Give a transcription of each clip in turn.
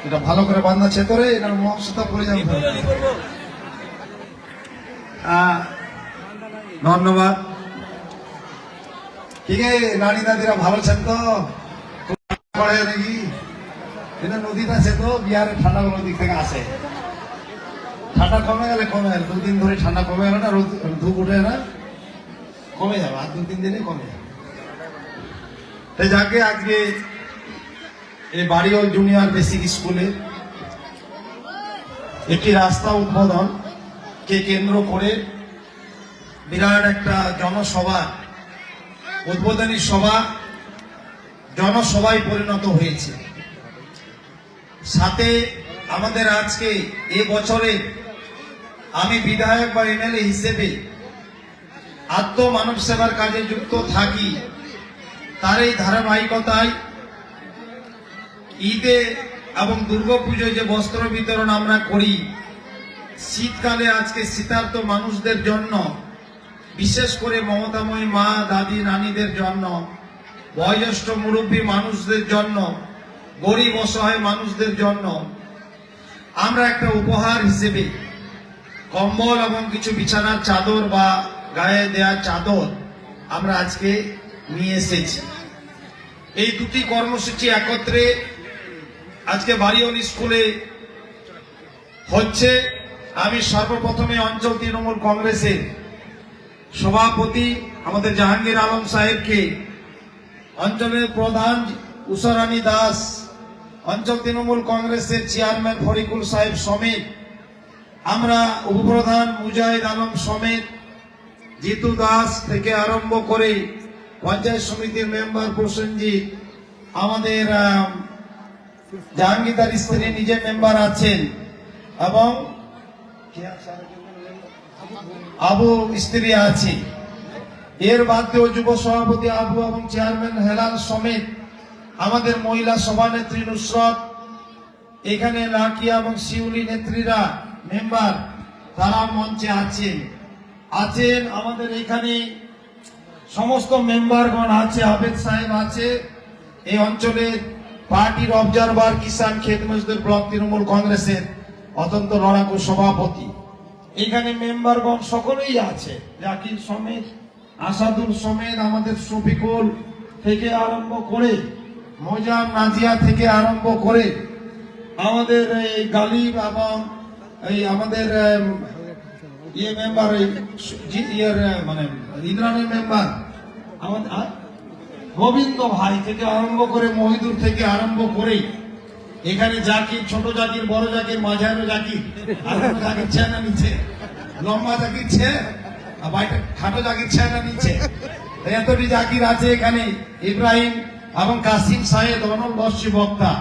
এটা ভালো করে বান্ধা ছেতরে এটার মশলা পড়ে যাবে। ধন্যবাদ। ঠিক আছে, নারী দাদিরা ভালো আছেন তো? নাকি এটা নদীতে আছে তো, বিহারে ঠান্ডা কোনো দিক থেকে আসে। ঠান্ডা কমে গেলে কমে গেল, 2 দিন ধরে ঠান্ডা কমে গেল না, ধূপ উঠে না, কমে যাবে, আর 2-3 দিনে কমে যাবে। তাই যাকে আজকে এই বাড়িওয়াল জুনিয়র বেসিক স্কুলে একটি রাস্তা উদ্বোধন কে কেন্দ্র করে বিরাট একটা জনসভা, উদ্বোধনী সভা জনসভায় পরিণত হয়েছে। সাথে আমাদের আজকে এ বছরে আমি বিধায়ক বা এমএলএ হিসেবে মানব সেবার কাজে যুক্ত থাকি, তার এই ধারাবাহিকতায় ঈদে এবং দুর্গাপুজোয় যে বস্ত্র বিতরণ আমরা করি, শীতকালে আজকে শীতার্ত মানুষদের জন্য, বিশেষ করে মমতাময়ী মা, দাদি, নানিদের জন্য, বয়োজ্যেষ্ঠ মুরব্বী মানুষদের জন্য, গরিব অসহায় মানুষদের জন্য আমরা একটা উপহার হিসেবে কম্বল এবং কিছু বিছানার চাদর বা গায়ে দেওয়া চাদর আমরা আজকে নিয়ে এসেছি। এই দুটি কর্মসূচি একত্রে আজকে বাড়িওয়াল স্কুলে হচ্ছে। আমি সর্বপ্রথমে অঞ্চল তৃণমূল কংগ্রেসের সভাপতি আমাদের জাহাঙ্গীর আলম সাহেবকে, অঞ্চলের প্রধান উষারানী দাস, অঞ্চল তৃণমূল কংগ্রেসের চেয়ারম্যান ফরিকুল সাহেব সমেত, আমরা উপপ্রধান মুজাহিদ আলম সমেত, জিতু দাস থেকে আরম্ভ করে পঞ্চায়েত সমিতির মেম্বার প্রসেনজিৎ, আমাদের জাহাঙ্গীরদার স্ত্রী নিজে মেম্বার আছেন, এবং আবু স্ত্রী আছে। এর বাদেও যুব সভাপতি আবু এবং চেয়ারম্যান হেলাল সমেত আমাদের মহিলা সভানেত্রী নুসরত, এখানে রাকিয়া এবং শিউলি নেত্রীরা মেম্বার, তারা মঞ্চে আছেন। আমাদের এখানে সমস্ত মেম্বারগণ আছে, আবেদ সাহেব আছে, এই অঞ্চলের পার্টির অবজারভার, কিষান খেত মজদুর ব্লক তৃণমূল কংগ্রেসের অত্যন্ত লড়াকু সভাপতি। এখানে মেম্বারগণ সকলেই আছে, জাকির সমেত, আসাদুল সমেত, আমাদের শফিকুল থেকে আরম্ভ করে মোজাম, নাজিয়া থেকে আরম্ভ করে আমাদের এই গালিব এবং এই আমাদের মেম্বার, মানে ইন্দ্রানের মেম্বার আমাদের গোবিন্দ ভাই থেকে আরম্ভ করে, মহিদুর থেকে আরম্ভ করে এখানে জাকির, ছোট জাকির, বড় জাকির, মাঝারো জাকির, আর জাকির ছে না নিচে, লম্বা জাকির ছে, বাইটা খাটো জাকির ছে না নিচে, এতটি জাকির আছে এখানে। ইব্রাহিম এবং কাসিম সাহেদ অনলবর্ষী বক্তা,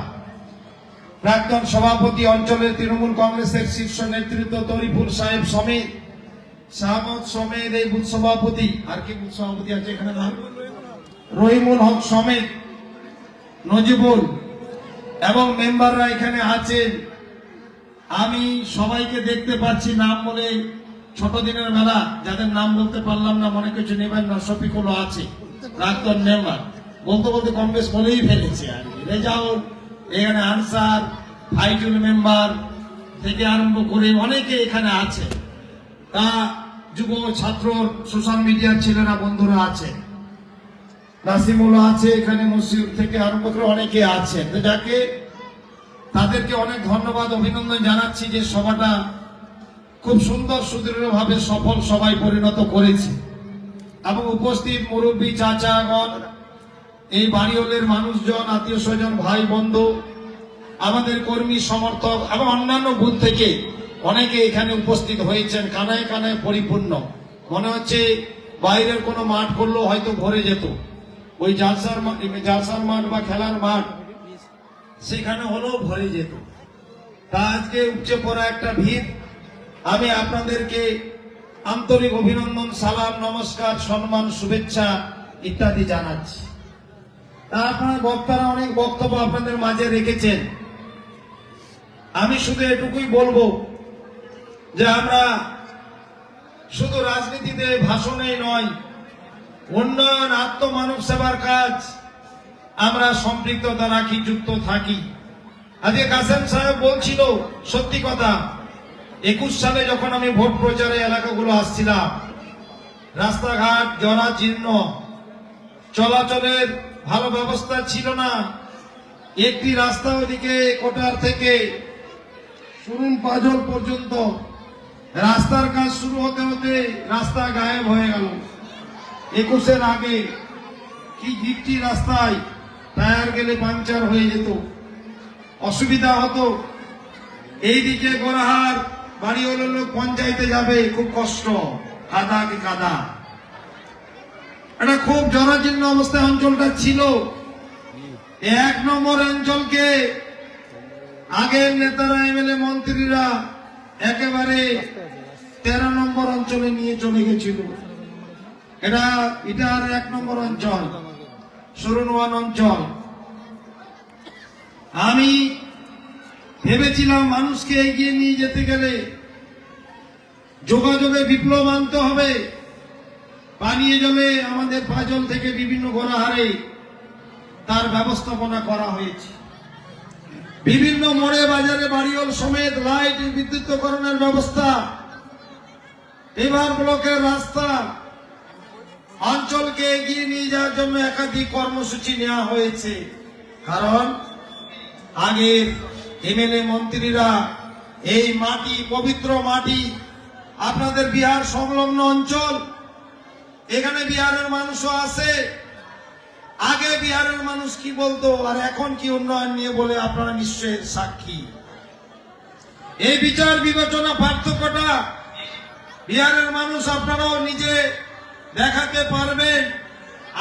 প্রাক্তন সভাপতি অঞ্চলের তৃণমূল কংগ্রেসের শীর্ষ নেতৃত্ব তরিফুল সাহেব সমেত, শাহমদ সমেত এই বুথ সভাপতি, আর কি বুথ সভাপতি আছে এখানে নাম, রহিমুল হক সমেত, নজিবুল এবং মেম্বাররা এখানে আছেন। আমি সবাইকে দেখতে পাচ্ছি, নাম বলে ছোট দিনের মেলা, যাদের নাম বলতে পারলাম না মনে কিছু নেবেন না, শফিকুলও আছে প্রাক্তন মেম্বার, বলতে বলতে কম বেশ বলেই ফেলেছে আর কি, রেজাউল, এখানে আনসার, ফাইজুল মেম্বার থেকে আরম্ভ করে অনেকে এখানে আছে। তা যুব ছাত্র, সোশ্যাল মিডিয়ার ছেলেরা, বন্ধুরা আছে, নাসিমুল আছে এখানে, মসজিদ থেকে আরম্ভ করে অনেকে আছে। যাকে তাদেরকে অনেক ধন্যবাদ, অভিনন্দন জানাচ্ছি যে সভাটা খুব সুন্দর সুদৃঢ়ভাবে সফল সভায় পরিণত করেছে। এবং উপস্থিত মুরব্বী, চাচাগণ, এই বাড়িওয়ালের মানুষজন, আত্মীয় স্বজন, ভাই বন্ধু, আমাদের কর্মী সমর্থক এবং অন্যান্য বুথ থেকে অনেকে এখানে উপস্থিত হয়েছেন, কানায় কানায় পরিপূর্ণ। মনে হচ্ছে বাইরের কোনো মাঠ করলেও হয়তো ভরে যেত, ওই জালসার মাঠ বা খেলার মাঠ সেখানে হলেও ভরে যেত। তা আজকে উপচে পড়া একটা ভিড়, আমি আপনাদেরকে আন্তরিক অভিনন্দন, সালাম, নমস্কার, সম্মান, শুভেচ্ছা ইত্যাদি জানাচ্ছি। তা আপনার বক্তারা অনেক বক্তব্য আপনাদের মাঝে রেখেছেন, আমি শুধু এটুকুই বলবো যে আমরা শুধু রাজনীতিতে, ভাষণেই নয়, উন্নয়ন, মানব সেবার কাজ আমরা সম্পৃক্ততা রাখি, যুক্ত থাকি। আজকে কাসেম সাহেব বলছিল সত্যি কথা, 21 সালে যখন আমি ভোট প্রচারে এলাকাগুলো আসছিলাম, রাস্তাঘাট জরাজীর্ণ, চলাচলের ভালো ব্যবস্থা ছিল না। একটি রাস্তা ওদিকে কোটার থেকে শুরুন পাজল পর্যন্ত রাস্তার কাজ শুরু হতে হতে রাস্তা গায়েব হয়ে গেল। 21-এর আগে কি গিট্টি রাস্তায় টায়ার গেলে পাংচার হয়ে যেত, অসুবিধা হতো। এইদিকে গোরাহার বাড়ি হলো লোক পঞ্চায়েতে যাবে, খুব কষ্ট, কাদা কি কাদা। এটা খুব জরাজীর্ণ অবস্থায় অঞ্চলটা ছিল। 1 নম্বর অঞ্চলকে আগের নেতারা এমএলএ মন্ত্রীরা একেবারে 13 নম্বর অঞ্চলে নিয়ে চলে গেছিল। এটা আর 1 নম্বর অঞ্চল, সুরনওয়ান অঞ্চল। আমি ভেবেছিলাম মানুষকে এগিয়ে নিয়ে যেতে গেলে যোগাযোগে বিপ্লব আনতে হবে। পানীয় জলে আমাদের পাজল থেকে বিভিন্ন গোরাহারে তার ব্যবস্থাপনা করা হয়েছে। বিভিন্ন মোড়ে বাজারে বাড়িওল সমেত লাইট বিদ্যুৎকরণের ব্যবস্থা, এবার ব্লকের রাস্তা, অঞ্চলকে এগিয়ে নিয়ে যাওয়ার জন্য একাধিক কর্মসূচি নেওয়া হয়েছে। কারণ আগের এমএলএ মন্ত্রীরা এই মাটি, পবিত্র মাটি, আপনাদের বিহার সংলগ্ন অঞ্চল, এখানে বিহারের মানুষও আছে। আগে বিহারের মানুষ কি বলতো আর এখন কি উন্নয়ন নিয়ে বলে আপনারা নিশ্চয়ই সাক্ষী। এই বিচার বিবেচনা পার্থক্যটা বিহারের মানুষ আপনারাও নিজে দেখাতে পারবেন।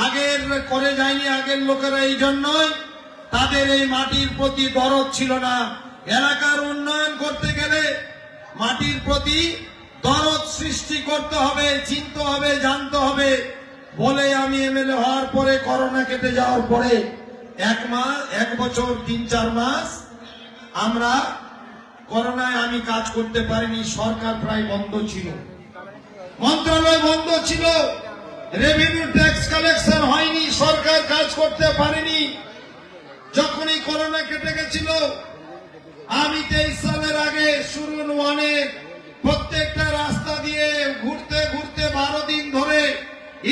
আগের করে যায়নি আগের লোকেরা, এই জন্যই তাদের এই মাটির প্রতি দরদ ছিল না। এলাকার উন্নয়ন করতে গেলে মাটির প্রতি দরদ সৃষ্টি করতে হবে, চিনতে হবে, জানতে হবে বলে আমি এমএলএ হওয়ার পরে, করোনা কেটে যাওয়ার পরে 1 বছর 3-4 মাস আমরা করোনায় আমি কাজ করতে পারিনি। সরকার প্রায় বন্ধ ছিল, মন্ত্রণালয় বন্ধ ছিল, রেভিনিউ ট্যাক্স কালেকশন হয়নি, সরকার কাজ করতে পারেনি। যখনই করোনা কেটে গেছিল, আমি 23 সালের আগে সুরুন ওয়ানে প্রত্যেকটা রাস্তা দিয়ে ঘুরতে ঘুরতে 12 দিন ধরে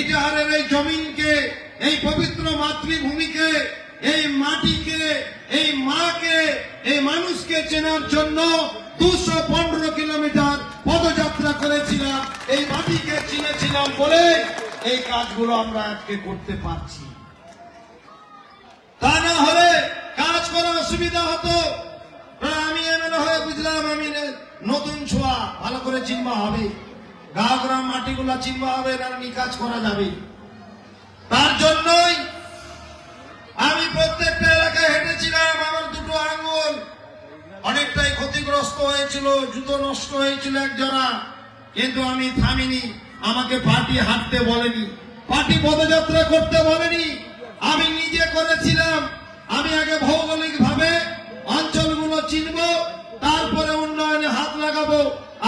ইটাহারের এই জমিনকে, এই পবিত্র মাতৃভূমিকে, এই মাটিকে, এই মাকে, এই মানুষকে চেনার জন্য 215 কিলোমিটার পদযাত্রা করেছিলাম। এই মাটিকে চিনেছিলাম বলে এই কাজগুলো আমরা আজকে করতে পারছি। তা না হলে কাজ করা অসুবিধা হতো। আমি এমএলএ হয়ে বুঝলাম আমি নতুন ছোঁয়া, ভালো করে চিনবা হবে, গাঁও গ্রাম মাটিগুলা চিনবা হবে, না কাজ করা যাবে। তার জন্যই আমি প্রত্যেকটা এলাকায় হেঁটেছিলাম। আমার 2টো আঙ্গুল অনেকটাই ক্ষতিগ্রস্ত হয়েছিল, জুতো নষ্ট হয়েছিল একজোড়া, কিন্তু আমি থামিনি। আমাকে পার্টি হাঁটতে বলেনি, পার্টি পদযাত্রা করতে বলেনি, আমি নিজে করেছিলাম। আমি আগে ভৌগোলিক ভাবে অঞ্চলগুলো চিনব, তারপরে উন্নয়নে হাত লাগাবো।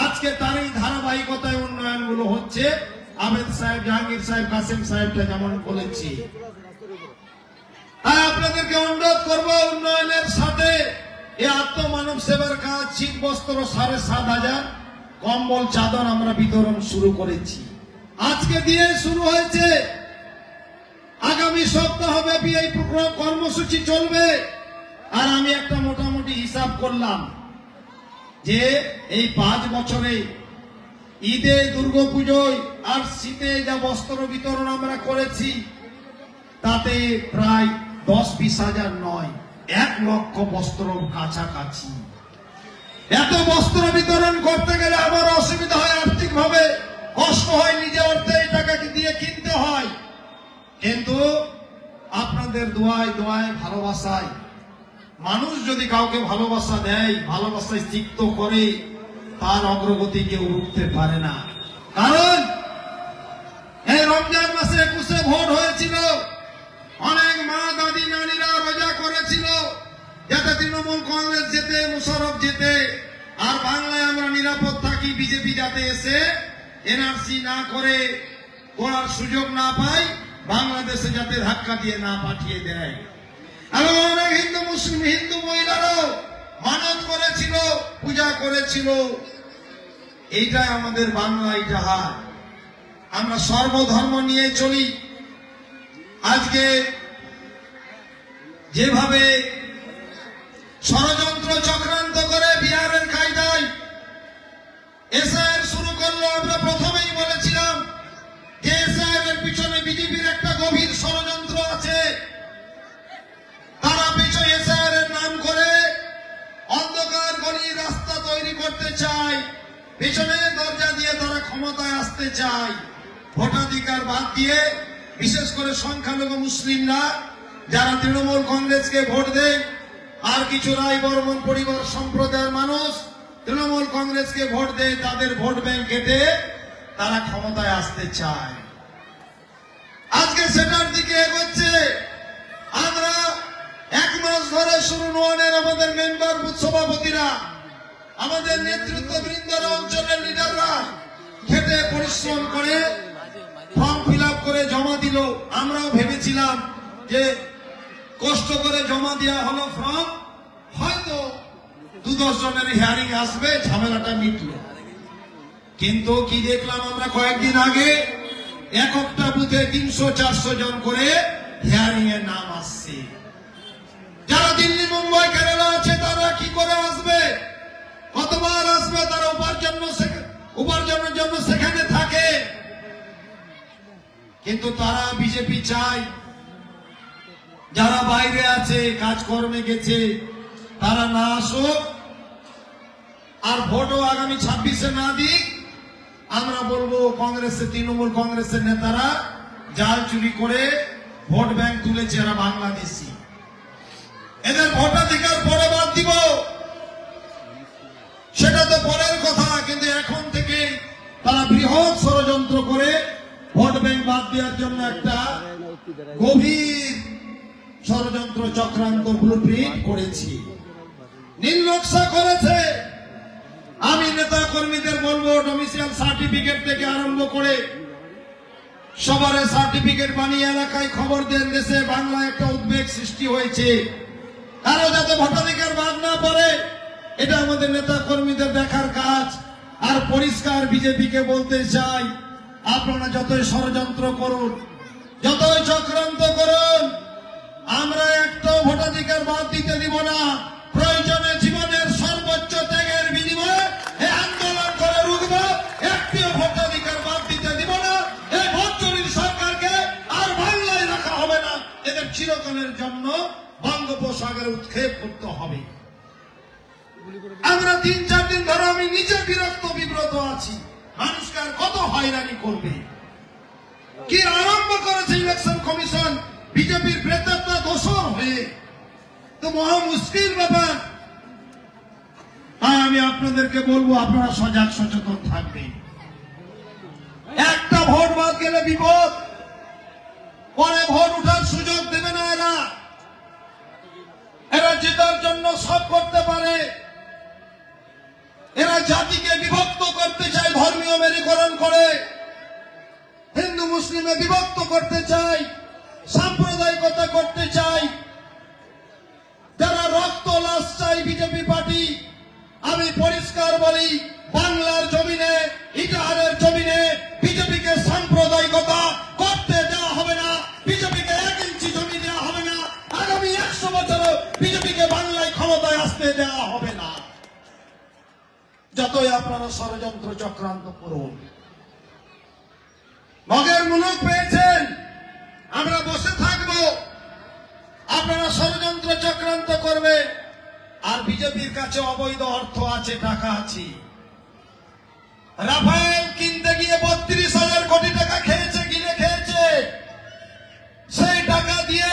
আজকে তারই ধারাবাহিকতায় উন্নয়নগুলো হচ্ছে। আবেদ সাহেব, জাহাঙ্গীর সাহেব, কাসেম সাহেবটা যেমন বলেছি। তাই আপনাদেরকে অনুরোধ করব, উন্নয়নের সাথে এই আত্মমানব সেবার কাজ, শীত বস্ত্র 7,500, কম্বল চাদর আমরা বিতরণ শুরু করেছি। আজকে দিয়ে শুরু হয়েছে, আগামী সপ্তাহব্যাপী এই কর্মসূচি চলবে। আর আমি একটা মোটামুটি হিসাব করলাম যে এই 5 বছরে ঈদে, দুর্গাপুজোয় আর শীতে যা বস্ত্র বিতরণ আমরা করেছি, তাতে প্রায় 10-20 হাজার নয়, 1 লক্ষ বস্ত্র কাছাকাছি। এত বস্ত্র বিতরণ করতে গেলে আমার অসুবিধা হয়, আর্থিক ভাবে কষ্ট হয়, নিজে অর্থে এই টাকাকে দিয়ে কিনতে হয়। কিন্তু আপনাদের দোয়ায় দোয়ায়, ভালোবাসায়, মানুষ যদি কাউকে ভালোবাসা দেয়, ভালোবাসায় সিক্ত করে, তার অগ্রগতি কেউ রুখতে পারে না। কারণ এই রমজান মাসে 21-এ ভোট হয়েছিল, অনেক মা, দাদি, নারীরা রোজা করেছিল যাতে তৃণমূল কংগ্রেস জেতে, মুশারফ জেতে, আর বাংলায় আমরা নিরাপদ থাকি, বিজেপি যাতে এসে এনআরসি না করে করার সুযোগ না পায়, বাংলাদেশে যাতে ধাক্কা দিয়ে না পাঠিয়ে দেয়। এবং অনেক হিন্দু মুসলিম হিন্দু মহিলারাও মানত করেছিল, পূজা করেছিল। এইটাই আমাদের বাংলা ইতিহাস। আমরা সর্বধর্ম নিয়ে চলি। আজকে যেভাবে ষড়যন্ত্র চক্রান্ত করে বিহারের কায়দায় এসআইআর শুরু করলো, আমরা প্রথমেই বলেছিলাম যে এসআইআর এর পিছনে বিজেপির একটা গভীর ষড়যন্ত্র আছে। তারা পিছনে এসআইআর এর নাম করে অন্ধকার গলি রাস্তা তৈরি করতে চায়, পিছনে দরজা দিয়ে তারা ক্ষমতায় আসতে চায়। ভোটাধিকার বাদ দিয়ে বিশেষ করে সংখ্যালঘু মুসলিমরা যারা তৃণমূল কংগ্রেসকে ভোট দেয়, আর কিছু রায় বর্মন পরিবার সম্প্রদায়ের মানুষ তৃণমূল কংগ্রেসকে ভোট দেয়, তাদের ভোট ব্যাংক কেটে তারা ক্ষমতায় আসতে চায়। আজকে সেটার দিকে এগোচ্ছে। আমরা এক মাস ধরে শুরু নোয়ানের আমাদের মেম্বার বুথ সভাপতিরা, আমাদের নেতৃত্ববৃন্দরা, অঞ্চলের লিডাররা খেটে পরিশ্রম করে ফর্ম ফিল আপ করে জমা দিল। আমরাও ভেবেছিলাম যে কষ্ট করে জমা দেওয়া হলো ফর্ম, হয়তো 2-10 জনের হিয়ারিং আসবে, ঝামেলাটা মিটলো। কিন্তু কি দেখলাম আমরা কয়েকদিন আগে এক একটা বুথে 300-400 জন করে হিয়ারিং এর নাম আসছে। যারা দিল্লি, মুম্বাই, কেরালা আছে তারা কি করে আসবে? কতবার আসবে? তারা উপার্জনের জন্য সেখানে থাকে। কিন্তু তারা বিজেপি চায় যারা বাইরে আছে, কাজকর্মে গেছে, তারা না আসুক, আর ভোটও আগামী 26-এ না দিক। আমরা বলবো কংগ্রেসের, তৃণমূল কংগ্রেসের নেতারা জাল চুরি করে ভোট ব্যাংক তুলেছে, এরা বাংলাদেশি। এদের ভোটাধিকার পরে বাদ দিব, সেটা তো পরের কথা। কিন্তু এখন থেকে তারা বৃহৎ ষড়যন্ত্র করে ভোট ব্যাংক বাদ দেওয়ার জন্য একটা গভীর ষড়যন্ত্র চক্রান্ত ব্লুপ্রিন্ট করেছি, নীল নকশা করেছে। আমি নেতা কর্মীদের বলবো, ডোমিসাইল সার্টিফিকেট থেকে আরম্ভ করে সবার সার্টিফিকেট বানিয়ে এলাকায় খবর দেন। দেশে বাংলায় একটা উদ্বেগ সৃষ্টি হয়েছে, কারো যাতে ভোটাধিকার বাদ না পড়ে, এটা আমাদের নেতা কর্মীদের দেখার কাজ। আর পরিষ্কার বিজেপিকে বলতে চাই, আপনারা যতই ষড়যন্ত্র করুন, যতই চক্রান্ত করুন, আমরা একটাও ভোটাধিকার বাদ দিতে দিব না। প্রয়োজনে জীবনের সর্বোচ্চ ত্যাগের বিনিময়ে এই আন্দোলন করে রুখবো। একটিও ভোটাধিকার বাদ দিতে দিব না। এই ভোট চুরির সরকারকে আর বাংলায় রাখা হবে না। এদের চিরকালের জন্য বঙ্গোপসাগরে উৎক্ষেপ করতে হবে। আমরা 3-4 দিন ধরে আমি নিজে বিব্রত আছি। মানুষকে আর কত হয়রানি করবে? কি আরম্ভ করেছে ইলেকশন কমিশন বিজেপির প্রেতাত্মা দোষর হয়ে, তো মহা মুশকিল ব্যাপার। তাই আমি আপনাদেরকে বলবো, আপনারা সজাগ সচেতন থাকবেন। একটা ভোট বাদ গেলে বিপদ, পরে ভোট উঠার সুযোগ দেবে না। এরা জেতার জন্য সব করতে পারে। এরা জাতিকে বিভক্ত করতে চায়, ধর্মীয় মেরুকরণ করে হিন্দু মুসলিমে বিভক্ত করতে চায়, সাম্প্রদায়িকতা করতে চায়। যারা রক্ত লাশ চাই বিজেপি পার্টি, আমি পরিষ্কার বলি, বাংলার জমিনে, ইটাহারের জমিনে বিজেপিকে সাম্প্রদায়িকতা করতে দেওয়া হবে না। বিজেপিকে 1 ইঞ্চি জমি দেওয়া হবে না। আগামী 100 বছরও বিজেপিকে বাংলায় ক্ষমতায় আসতে দেওয়া হবে না। যতই আপনারা ষড়যন্ত্র চক্রান্ত করুন, মগের মুলুক পেয়েছেন, আমরা বসে থাকবো। আপনারা ষড়যন্ত্র চক্রান্ত করবে, আর বিজেপির কাছে অবৈধ অর্থ আছে, টাকা আছে। রাফেল কিনতে গিয়ে 32,000 কোটি টাকা খেয়েছে, গিলে খেয়েছে। সেই টাকা দিয়ে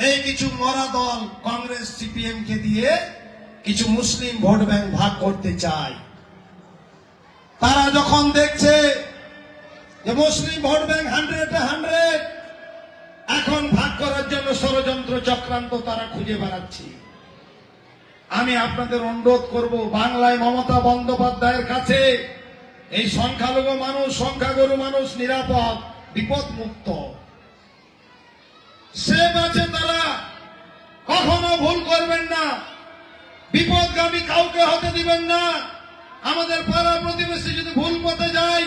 এই কিছু মরা দল কংগ্রেস, সিপিএম কে দিয়ে কিছু মুসলিম ভোট ব্যাংক ভাগ করতে চায়। তারা যখন দেখছে যে মুসলিম ভোট ব্যাংক 100 এখন ভাগ করার জন্য ষড়যন্ত্র চক্রান্ত তারা খুঁজে বেড়াচ্ছে। আমি আপনাদের অনুরোধ করব, বাংলায় মমতা বন্দ্যোপাধ্যায়ের কাছে এই সংখ্যালঘু মানুষ, সংখ্যাগুরু মানুষ নিরাপদ, বিপদ মুক্ত। সে আছে তারা ভুল করবেন না, বিপদগামী কাউকে হতে দিবেন না। আমাদের পাড়া প্রতিবেশী যদি ভুল পথে যায়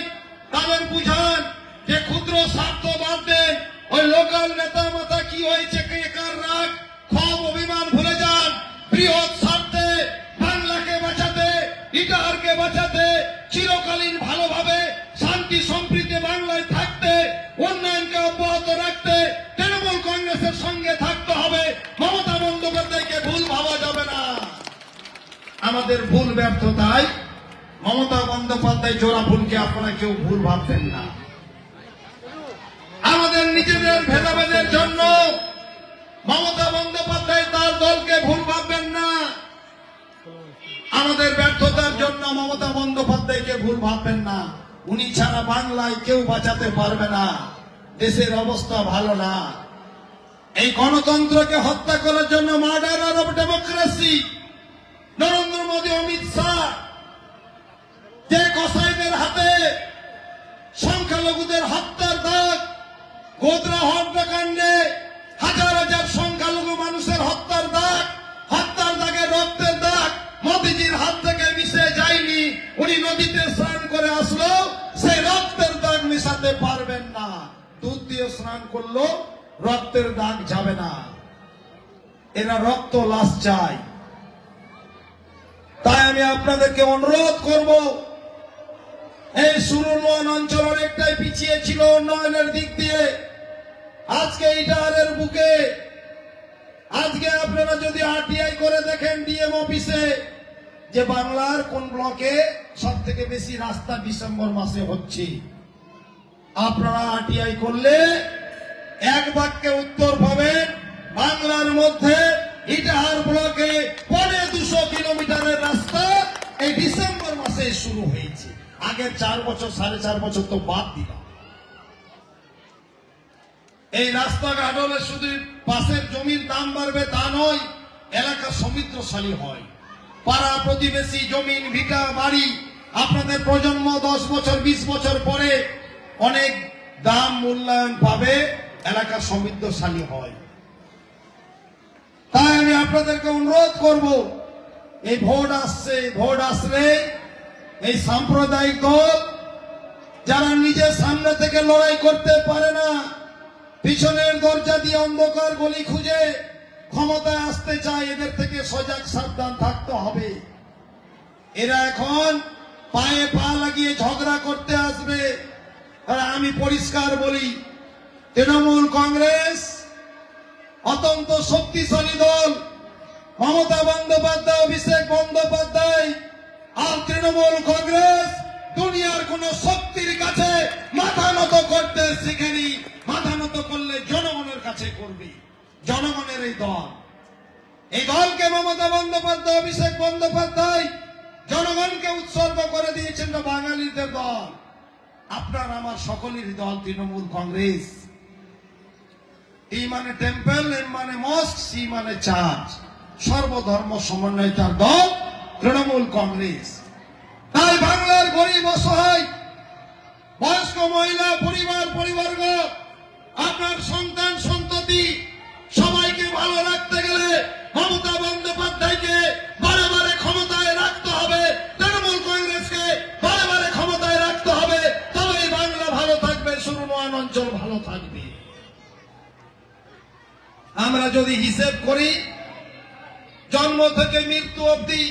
তাদের বুঝান যে ক্ষুদ্র স্বার্থ বাদ দেন, ওই লোকাল নেতা মাতা কি হয়েছে কে কার রাগ ক্ষোভ অভিমান ভুলে যান। বৃহৎ স্বার্থে বাংলাকে বাঁচাতে, ইটাহারকে বাঁচাতে, চিরকালীন ভালোভাবে শান্তি সম্প্রীতি বাংলায় থাকতে, উন্নয়নকে অব্যাহত রাখতে তৃণমূল কংগ্রেসের সঙ্গে থাকতে হবে। মমতা বন্দ্যোপাধ্যায়কে ভুল ভাবা যাবে না। আমাদের ভুল ব্যর্থতায় মমতা বন্দ্যোপাধ্যায় জোড়া ভুলকে আপনারা কেউ ভুল ভাববেন না। আমাদের নিজেদের ভেদাভেদের জন্য মমতা বন্দ্যোপাধ্যায় তার দলকে ভুল ভাববেন না। আমাদের ব্যর্থতার জন্য মমতা বন্দ্যোপাধ্যায়কে ভুল ভাববেন না। উনি ছাড়া বাংলায় কেউ বাঁচাতে পারবে না। দেশের অবস্থা ভালো না। এই গণতন্ত্রকে হত্যা করার জন্য murderer of democracy Narendra Modi, Amit Shah যে কসাইদের হাতে সংখ্যালঘুদের হত্যার দাগ, গোদরা হত্যাকাণ্ডে হাজার হাজার সংখ্যালঘু মানুষের হত্যার দাগে রক্তের দাগ মোদীজির হাত থেকে মিশে যায়নি। উনি নদীতে স্নান করে আসলো, সেই রক্তের দাগ মিশাতে পারবেন না। দুধ দিয়ে স্নান করলো, রক্তের দাগ যাবে না। এরা রক্ত লাশ চায়। তাই আমি আপনাদেরকে অনুরোধ করব, এই সুরুলমোহন অঞ্চল অনেকটাই পিছিয়ে ছিল উন্নয়নের দিক দিয়ে। আজকে ইটাহারের বুকে আজকে আপনারা যদি আরটিআই করে দেখেন ডিএম অফিসে যে বাংলার কোন ব্লকে সব থেকে বেশি রাস্তা ডিসেম্বর মাসে হচ্ছে, আপনারা আরটিআই করলে এক বাক্যে উত্তর পাবেন। বাংলার মধ্যে ইটাহার ব্লকে 200 কিলোমিটারের রাস্তা এই ডিসেম্বর মাসে শুরু হয়েছে। আগের 4 বছর 4.5 বছর তো বাদ দিলাম। এই রাস্তাঘাট হলে শুধু পাশের জমির দাম বাড়বে তা নয়, এলাকা সমৃদ্ধশালী হয়। পাড়া প্রতিবেশী জমিন ভিটা বাড়ি আপনাদের প্রজন্ম 10 বছর 20 বছর পরে অনেক দাম মূল্যায়ন পাবে, এলাকা সমৃদ্ধশালী হয়। তাই আমি আপনাদেরকে অনুরোধ করব, এই ভোট আসছে, ভোট আসলে এই সাম্প্রদায়িক দল যারা নিজের সামনে থেকে লড়াই করতে পারে না, পিছনের দরজা দিয়ে অন্ধকার গলি খুঁজে ক্ষমতায় আসতে চায়, এদের থেকে সজাগ সাবধান থাকতে হবে। এরা এখন পায়ে পা লাগিয়ে ঝগড়া করতে আসবে। আর আমি পরিষ্কার বলি, তৃণমূল কংগ্রেস অত্যন্ত শক্তিশালী দল। মমতা বন্দ্যোপাধ্যায়, অভিষেক বন্দ্যোপাধ্যায় আর তৃণমূল কংগ্রেস দুনিয়ার কোন শক্তির কাছে মাথা নত করতে শিখেনি। মাথা নত করলে জনগণের কাছে করবে। জনগণের এই দলকে মমতা বন্দ্যোপাধ্যায়, অভিষেক বন্দ্যোপাধ্যায় জনগণকে উৎসর্গ করে দিয়েছেন। বাঙালিদের দল, আপনার আমার সকলেরই দল তৃণমূল কংগ্রেস। ই মানে টেম্পল, এম মানে মস্ক, সি মানে চার্চ। সর্বধর্ম সমন্বয়তার দল তৃণমূল কংগ্রেস। তাই বাংলার গরিব অসহায় বয়স্ক মহিলা পরিবারবর্গ, আপনার সন্তান সন্ততি সবাইকে ভালো রাখতে গেলে মমতা বন্দ্যোপাধ্যায়কে বারে বারে ক্ষমতায় রাখতে হবে, তৃণমূল কংগ্রেসকে বারে বারে ক্ষমতায় রাখতে হবে। তবেই বাংলা ভালো থাকবে, সুরমোহন অঞ্চল ভালো থাকবে। আমরা যদি হিসেব করি, জন্ম থেকে মৃত্যু অবধি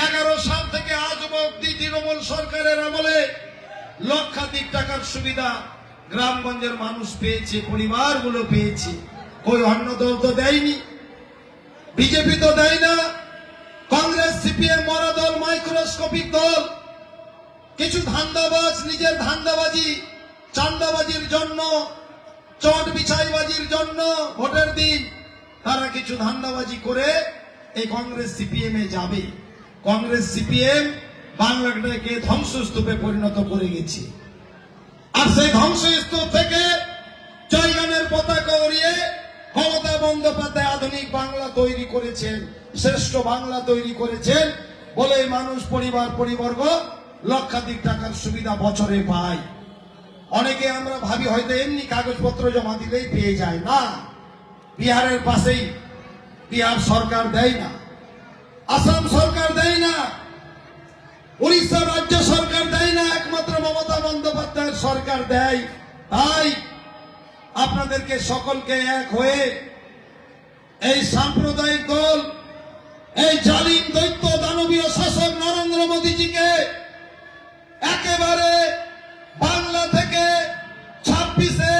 11 সাল থেকে আজ অবধি তৃণমূল সরকারের আমলে লক্ষাধিক টাকার সুবিধা গ্রামগঞ্জের মানুষ পেয়েছে, পরিবারগুলো পেয়েছে। ওই অন্য দল তো দেয়নি, বিজেপি তো দেয় না, কংগ্রেস সিপিএম মরা দল, মাইক্রোস্কোপিক দল। কিছু ধান্দাবাজ নিজের ধান্দাবাজি চান্দাবাজির জন্য, চট বিছাইবাজির জন্য ভোটের দিন তারা কিছু ধান্দাবাজি করে এই কংগ্রেস সিপিএম এ যাবে। কংগ্রেস সিপিএম বাংলাটাকে ধ্বংসস্তূপে পরিণত করে গেছে। আর সেই ধ্বংসস্তূপ থেকে জয়গানের পতাকা উড়িয়ে মমতা বন্দ্যোপাধ্যায় আধুনিক বাংলা তৈরি করেছেন, শ্রেষ্ঠ বাংলা তৈরি করেছেন বলে মানুষ পরিবর্গ লক্ষাধিক টাকার সুবিধা বছরে পায়। অনেকে আমরা ভাবি হয়তো এমনি কাগজপত্র জমা দিলেই পেয়ে যায় না। বিহারের পাশেই বিহার সরকার দেয় না, আসাম সরকার দেয় না, উড়িষ্যা রাজ্য সরকার দেয় না, একমাত্র মমতা বন্দ্যোপাধ্যায়ের সরকার দেয়। তাই আপনাদেরকে সকলকে এক হয়ে এই সাম্প্রদায়িক দল, এই জালিম দৈত্য দানবীয় শাসক নরেন্দ্র মোদীজিকে একেবারে বাংলা থেকে 26-এ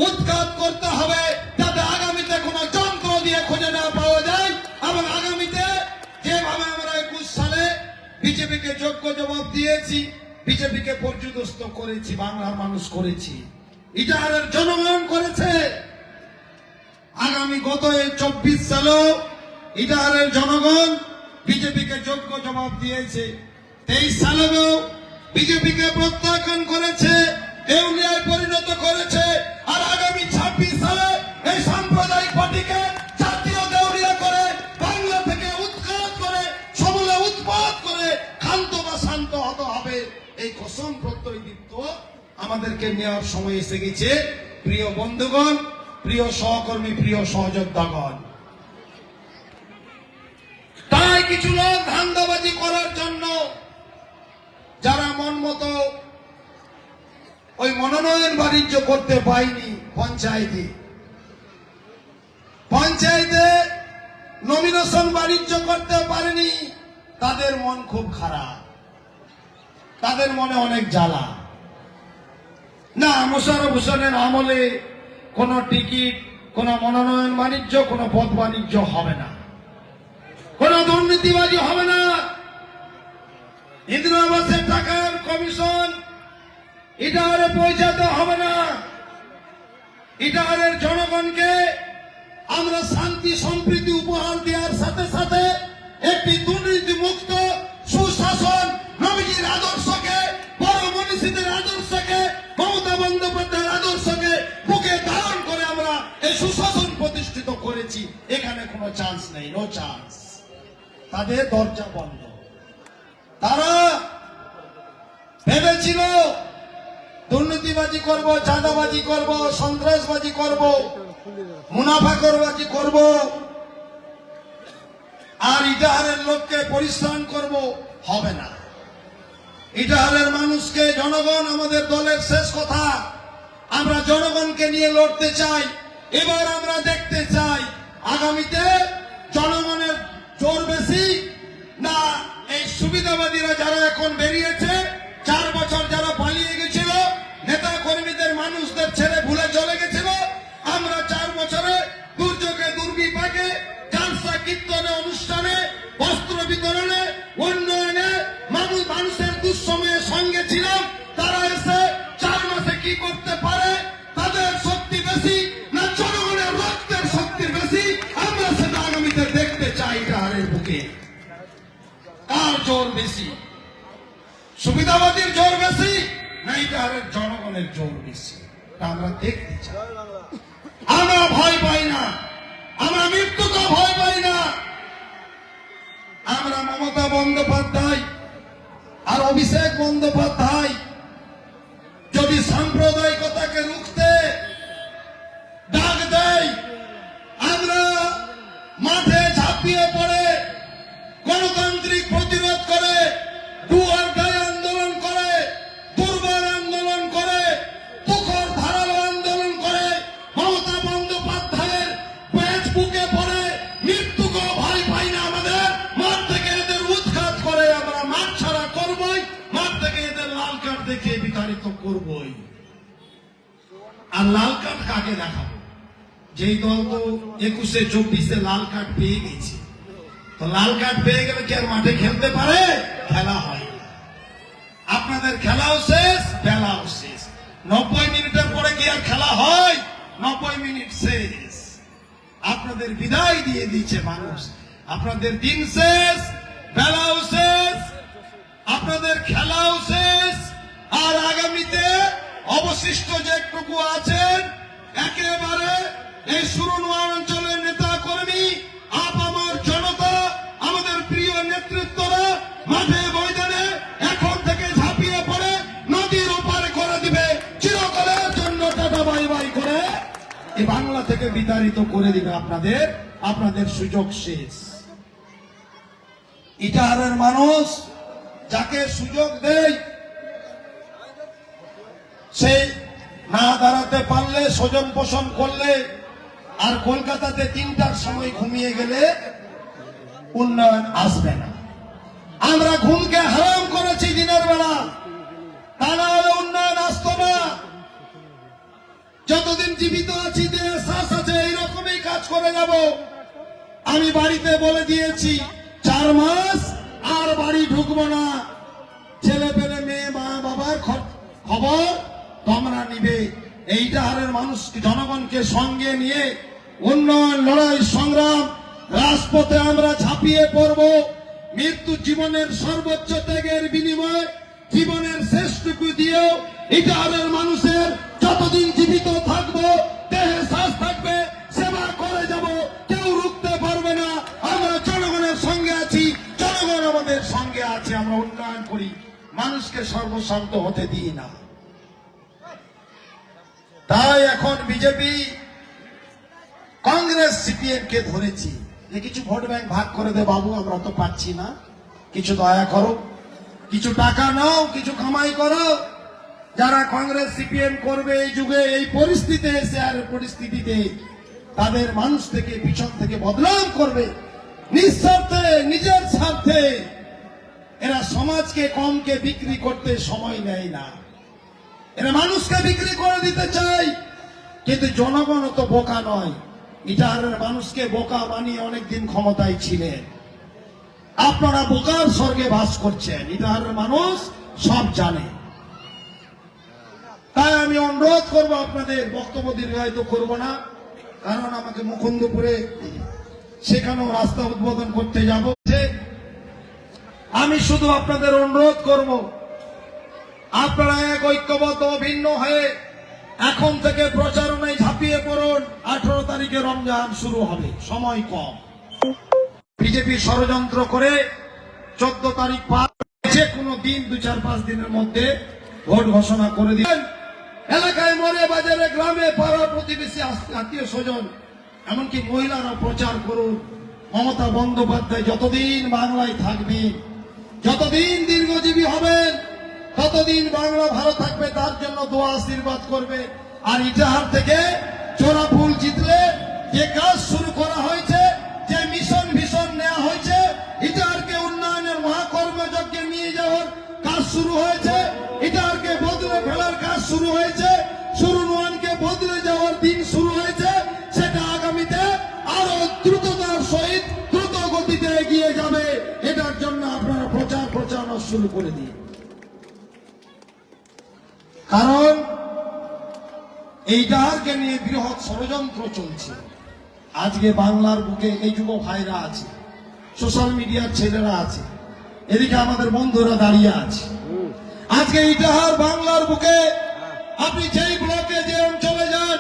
উৎখাত করতে হবে, যাতে আগামীতে কোনো যন্ত্র দিয়ে খুঁজে না পাওয়া যায়। এবং আগামীতে যেভাবে আমরা 21 সালে বিজেপিকে যোগ্য জবাব দিয়েছি, বিজেপিকে পর্যুদস্ত করেছি, বাংলার মানুষ করেছি, ইটাহারের জনগণ করেছে। আগামী গত 24 সালেও ইটাহারের জনগণ বিজেপিকে যোগ্য জবাব দিয়েছে। 23 সালেও বিজেপিকে প্রত্যাখ্যান করেছে, দেউলিয়ায় পরিণত করেছে। আর আগামী 26 সালে এই সাম্প্রদায়িক পার্টিকে জাতীয় দেউলিয়া করে, বাংলা থেকে উৎখাত করে, সমূলে উৎপাত করে ক্ষান্ত বা শান্ত হতে হবে। এই কসম প্রত্যয় দীপ্ত আমাদেরকে নেওয়ার সময় এসে গেছে। প্রিয় বন্ধুগণ, প্রিয় সহকর্মী, প্রিয় সহযোদ্ধাগণ, তাই কিছু লোক ধান্দাবাজি করার জন্য যারা মন মতো ওই মনোনয়ন বাণিজ্য করতে পায়নি, পঞ্চায়েতে নমিনেশন বাণিজ্য করতে পারেনি, তাদের মন খুব খারাপ, তাদের মনে অনেক জ্বালা। না, মোশাররফ হোসেনের আমলে কোন টিকিট, কোন মনোনয়ন বাণিজ্য, কোন পদ বাণিজ্য হবে না, কোন দুর্নীতিবাজি হবে না, ইন্দিরা আবাসের টাকার কমিশন ইটাহারে পৌঁছাতে হবে না। ইটাহারের জনগণকে আমরা শান্তি সম্প্রীতি উপহার দেওয়ার সাথে সাথে একটি দুর্নীতি মুক্ত সুশাসন, নবীজির আদর্শকে, বড় মনীষীদের আদর্শকে, মমতা বন্দ্যোপাধ্যায়ের আদর্শকে বুকে ধারণ করে আমরা এই সুশাসন প্রতিষ্ঠিত করেছি। এখানে কোনো চান্স নেই, নো চান্স। তাদের দরজা বন্ধ। তারা ভেবেছিল দুর্নীতিবাজি করব, চাঁদাবাজি করব, সন্ত্রাসবাজি করব, মুনাফাখোরবাজি করব, আর ইটাহারের লোককে পরিশ্রম করব। হবে না। ইটাহারের মানুষকে, জনগণ আমাদের দলের শেষ কথা। আমরা জনগণকে নিয়ে লড়তে চাই। এবার আমরা দেখতে চাই আগামীতে জনগণের জোর বেশি না এই সুবিধাবাদীরা যারা এখন বেরিয়েছে, 4 বছর যারা পালিয়ে গেছিল, নেতা কর্মীদের মানুষদের ছেড়ে ভুলে চলে গেছিল। আমরা 4 বছরে দুর্যোগে, দুর্বিপাকে, জালসা কীর্তনে, অনুষ্ঠানে, বস্ত্র বিতরণে, উন্নয়নে, মানুষের দুঃসময়ে সঙ্গে ছিলাম। তারা এসে 4 মাসে কি করতে পারে? তাদের শক্তি বেশি না জনগণের রক্তের শক্তি বেশি? আমরা সেটা আগামীতে দেখতে চাই। ইটাহারের বুকে কার জোর বেশি? সুবিধাবাদীর জোর বেশি না ইটাহারের জনগণের জোর বেশি? আমরা দেখতে চাই। আমরা ভয় পাই না, আমরা মৃত্যুকে ভয় পাই না। আমরা মমতা বন্দ্যোপাধ্যায় আর অভিষেক বন্দ্যোপাধ্যায় যদি সাম্প্রদায়িকতাকে রুখতে ডাক দেয়, আমরা মাঠে ঝাঁপিয়ে পড়ে গণতান্ত্রিক প্রতিরোধ করে, ডুয়ার ডাই আন্দোলন করে, দুর্বার আন্দোলন করে, তুখর ধারালো আন্দোলন করে, মমতা বন্দ্যোপাধ্যায়ের পেট বুকে পড়ে মৃত্যুকে ভয় পাই না। আমাদের মাঠ থেকে এদের উৎখাত করে আমরা মাঠ ছাড়া করবই, মাঠ থেকে এদের লাল কার্ড দেখে বিতাড়িত করবই। আর লাল কার্ড কাকে দেখাবো? যেই দল তো 21-এ 24-এ লাল কার্ড পেয়ে গেছে, তো লাল কার্ড পেয়ে গেলে কি আর মাঠে খেলতে পারে? খেলা হয় না। আপনাদের খেলাও শেষ, বেলাও শেষ। 90 মিনিটের পরে কি আর খেলা হয়? 90 মিনিট শেষ। আপনাদের বিদায় দিয়ে দিচ্ছে মানুষ। আপনাদের দিন শেষ, বেলাও শেষ, আপনাদের খেলাও শেষ। আর আগামীতে অবশিষ্ট যেটুকু আছেন, একেবারে এই সুরনুয়া অঞ্চলের নেতা কর্মী, আপামর জনতা, আমাদের প্রিয় নেতৃত্বরা মাঠে ময়দানে এখন থেকে ঝাঁপিয়ে পড়ে নদীর ওপারে করে দিবে, চিরকালের জন্য টাটা বাই বাই করে এই বাংলা থেকে থেকে বিতাড়িত করে দিবে আপনাদের সুযোগ শেষ। ইটাহারের মানুষ যাকে সুযোগ দেয় সে না দাঁড়াতে পারলে, স্বজন পোষণ করলে, আর কলকাতাতে 3টার সময় ঘুমিয়ে গেলে উন্নয়ন আসবে না। আমরা ঘুমকে হারাম করেছি দিনের বেলা, তা না হলে উন্নয়ন আসতো না। যতদিন জীবিত আছি, দেহে শ্বাস আছে, এইরকমই কাজ করে যাব। আমি বাড়িতে বলে দিয়েছি 4 মাস আর বাড়ি ঢুকবো না। ছেলে পেলে, মেয়ে, মা বাবার খবর তোমরা নিবে। এইটা হারের মানুষ, জনগণকে সঙ্গে নিয়ে উন্নয়ন, লড়াই, সংগ্রাম, রাজপথে আমরা ঝাঁপিয়ে পড়ব। মৃত্যু জীবনের সর্বোচ্চ ত্যাগের বিনিময়ে জীবনের শেষটুকু দিয়েও ইটাহারের মানুষের যতদিন জীবিত থাকবো, দেহে শ্বাস থাকবে, সেবা করে যাব। কেউ রুখতে পারবে না। আমরা জনগণের সঙ্গে আছি, জনগণ আমাদের সঙ্গে আছে। আমরা উন্নয়ন করি, মানুষকে সর্বশান্ত হতে দিই না। তাই এখন বিজেপি, কংগ্রেস, সিপিএম কে ধরেছি যে কিছু ভোট ব্যাংক ভাগ করে দে বাবু, আমরা তো পাচ্ছি না, কিছু দয়া করো, কিছু টাকা নাও, কিছু কামাই করো। যারা কংগ্রেস সিপিএম করবে এই যুগে, এই পরিস্থিতিতে এসে, আর পরিস্থিতিতে তাদের মানুষ থেকে, পিছন থেকে বদনাম করবে নিঃস্বার্থে, নিজের স্বার্থে। এরা সমাজকে, কমকে বিক্রি করতে সময় নেয় না। এরা মানুষকে বিক্রি করে দিতে চায়, কিন্তু জনগণ তো বোকা নয়। ইটাহারের মানুষকে বোকা বানিয়ে অনেকদিন ক্ষমতায় ছিলেন। আপনারা বোকার স্বর্গে বাস করছেন, ইটাহারের মানুষ সব জানে। তাই আমি অনুরোধ করব, আপনাদের বক্তব্য দীর্ঘায়িত করব না, কারণ আমাকে মুকুন্দপুরে সেখানেও রাস্তা উদ্বোধন করতে যাব। আমি শুধু আপনাদের অনুরোধ করব, আপনারা এক ঐক্যবদ্ধ, ভিন্ন হয়ে এখন থেকে প্রচারণায় ঝাঁপিয়ে পড়ুন। 18 তারিখে রমজান শুরু হবে, সময় কম। বিজেপি ষড়যন্ত্র করে 14 তারিখ পার হয়েছে, কোনো দিন 2-4-5 দিনের মধ্যে ভোট ঘোষণা করে দিবেন। এলাকায়, মরে, বাজারে, গ্রামে, পাড়া প্রতিবেশী, আত্মীয় স্বজন, এমনকি মহিলারা প্রচার করুন। মমতা বন্দ্যোপাধ্যায় যতদিন বাংলায় থাকবেন, যতদিন দীর্ঘজীবী হবেন, ততদিন বাংলা ভালো থাকবে, তার জন্য দোয়া আশীর্বাদ করবে। আর ইটাহার থেকে চোরাফুল জিতলে যে কাজ শুরু করা হয়েছে, যে ভীষণ নেওয়া হয়েছে, ইটাহারকে উন্নয়নের মহাকর্মযজ্ঞে নিয়ে যাওয়ার কাজ শুরু হয়েছে, ইটাহারকে বদলে ফেলার কাজ শুরু হয়েছে, সুরনওয়ানকে বদলে যাওয়ার দিন শুরু হয়েছে। সেটা আগামীতে আরো দ্রুততার সহিত, দ্রুত গতিতে এগিয়ে যাবে। এটার জন্য আপনারা প্রচারণা শুরু করে দিন। কারণ এই ইটাহারকে নিয়ে বৃহৎ ষড়যন্ত্র চলছে। আজকে বাংলার বুকে এই যুব ভাইরা আছে, সোশ্যাল মিডিয়ার ছেলেরা আছে, এদিকে আমাদের বন্ধুরা দাঁড়িয়ে আছে। আজকে ইটাহার বাংলার বুকে, আপনি যেই ব্লকে, যে অঞ্চলে যান,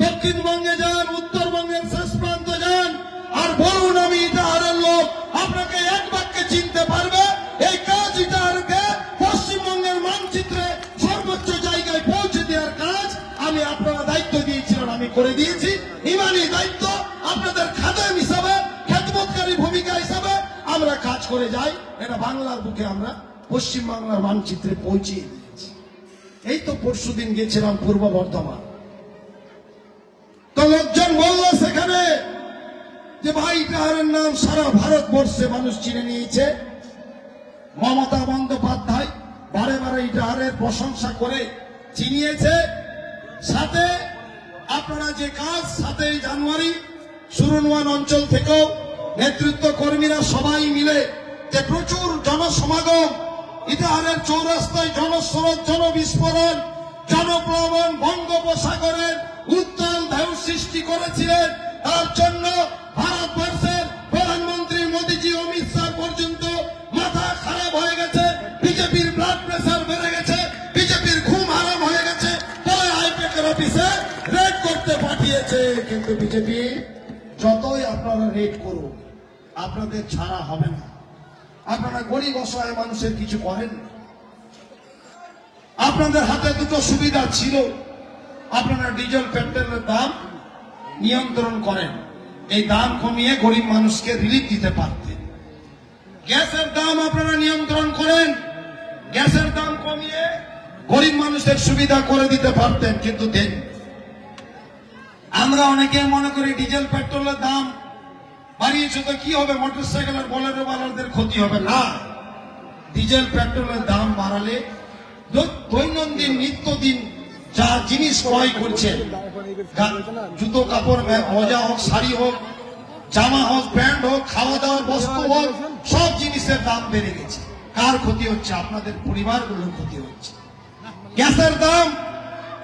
দক্ষিণবঙ্গে যান, উত্তরবঙ্গের শেষ প্রান্ত যান, আর বলুন আমি ইটাহারের লোক, আপনাকে এক বাক্যে চিনতে পারবে। এই কাজ ইটাহারকে পশ্চিমবঙ্গের মানচিত্রে সর্বোচ্চ জায়গায় পৌঁছে দেওয়ার কাজ আমি, আপনারা দায়িত্ব দিয়েছিলেন, আমি করে দিয়েছি। ইমানি দায়িত্ব, আপনাদের খাদেম হিসাবে, খেদমতকারী ভূমিকা হিসাবে আমরা কাজ করে যাই। এটা বাংলার বুকে আমরা পশ্চিম বাংলার মানচিত্রে পৌঁছিয়ে দিয়েছি। এই তো পরশুদিন গিয়েছিলাম পূর্ব বর্ধমান, তো লোকজন বলল সেখানে যে ভাই, ইটাহারের নাম সারা ভারতবর্ষে মানুষ চিনে নিয়েছে। মমতা বন্দ্যোপাধ্যায় বারে বারে ইটাহারের প্রশংসা করে চিনিয়েছে। সাথে আপনারা যে কাজ, 7ই জানুয়ারি সুরনওয়ান অঞ্চল থেকেও নেতৃত্ব কর্মীরা সবাই মিলে যে প্রচুর জনসমাগম, ইটাহারের চৌরাস্তায় জনস্রোত, জনবিস্ফোরণ, জনপ্লাবন, বঙ্গোপসাগরের উত্তাল ঢেউ সৃষ্টি করেছিলেন। তার জন্য ভারতবর্ষের প্রধানমন্ত্রী মোদীজি, অমিত শাহ পর্যন্ত মাথা খারাপ হয়ে গেছে। বিজেপির ব্লাড প্রেসার বেড়ে গেছে, বিজেপির ঘুম হারাম হয়ে গেছে। তাই হাইটেকের অফিসে রেড করতে পাঠিয়েছে। কিন্তু বিজেপি যতই আপনারা রেড করুন, আপনাদের ছাড়া হবে না। আপনারা গরিব অসহায় মানুষের কিছু করেন না। আপনাদের হাতে দুটো সুবিধা ছিল, আপনারা ডিজেল পেট্রোলের দাম নিয়ন্ত্রণ করেন, এই দাম কমিয়ে গরিব মানুষকে রিলিফ দিতে পারতেন। গ্যাসের দাম আপনারা নিয়ন্ত্রণ করেন, গ্যাসের দাম কমিয়ে গরিব মানুষের সুবিধা করে দিতে পারতেন, কিন্তু দেন। আমরা অনেকে মনে করি ডিজেল পেট্রোলের দাম বাড়িয়েছে তো কি হবে, মোটরসাইকেল আর বোলেরো ওয়ালাদের ক্ষতি হবে না। ডিজেল পেট্রোলের দাম বাড়ালে দৈনন্দিন নিত্যদিন যা জিনিস ক্রয় করছে, জুতো কাপড়, মোজা হোক, শাড়ি হোক, জামা হোক, প্যান্ট হোক, খাওয়া দাওয়ার বস্তু হোক, সব জিনিসের দাম বেড়ে গেছে। কার ক্ষতি হচ্ছে? আপনাদের পরিবারগুলোর ক্ষতি হচ্ছে। গ্যাসের দাম